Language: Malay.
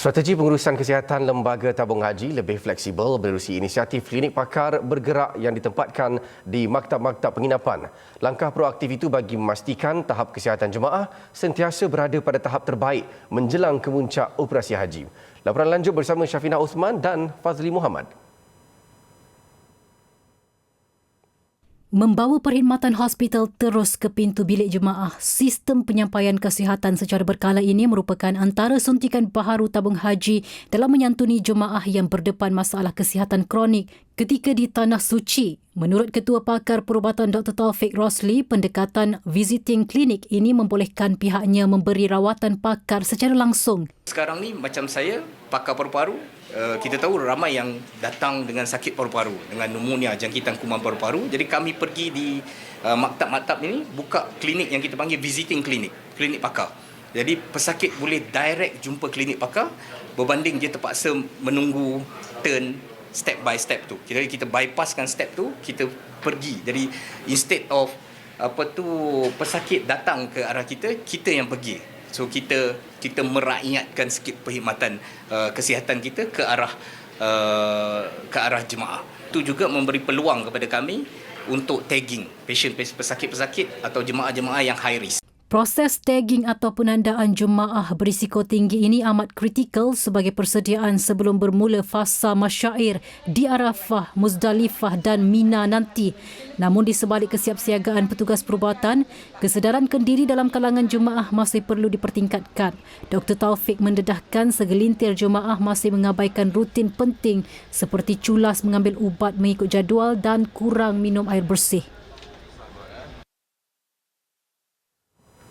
Strategi pengurusan kesihatan lembaga tabung haji lebih fleksibel menerusi inisiatif klinik pakar bergerak yang ditempatkan di maktab-maktab penginapan. Langkah proaktif itu bagi memastikan tahap kesihatan jemaah sentiasa berada pada tahap terbaik menjelang kemuncak operasi haji. Laporan lanjut bersama Syafina Osman dan Fazli Muhammad. Membawa perkhidmatan hospital terus ke pintu bilik jemaah, sistem penyampaian kesihatan secara berkala ini merupakan antara suntikan baharu tabung haji dalam menyantuni jemaah yang berdepan masalah kesihatan kronik ketika di Tanah Suci. Menurut Ketua Pakar Perubatan Dr. Taufik Rosli, pendekatan visiting klinik ini membolehkan pihaknya memberi rawatan pakar secara langsung. Sekarang ni macam saya, pakar paru-paru, kita tahu ramai yang datang dengan sakit paru-paru, dengan pneumonia, jangkitan kuman paru-paru. Jadi kami pergi di maktab-maktab ini, buka klinik yang kita panggil visiting klinik, klinik pakar. Jadi pesakit boleh direct jumpa klinik pakar berbanding dia terpaksa menunggu turn step by step tu. Jadi kita bypasskan step tu, kita pergi. Jadi instead of pesakit datang ke arah kita, kita yang pergi. So kita merakyatkan sikit perkhidmatan kesihatan kita ke arah jemaah. Itu juga memberi peluang kepada kami untuk tagging pesakit-pesakit atau jemaah-jemaah yang high risk. Proses tagging atau penandaan jemaah berisiko tinggi ini amat kritikal sebagai persediaan sebelum bermula fasa masyair di Arafah, Muzdalifah dan Mina nanti. Namun di sebalik kesiapsiagaan petugas perubatan, kesedaran kendiri dalam kalangan jemaah masih perlu dipertingkatkan. Dr. Taufik mendedahkan segelintir jemaah masih mengabaikan rutin penting seperti culas mengambil ubat mengikut jadual dan kurang minum air bersih.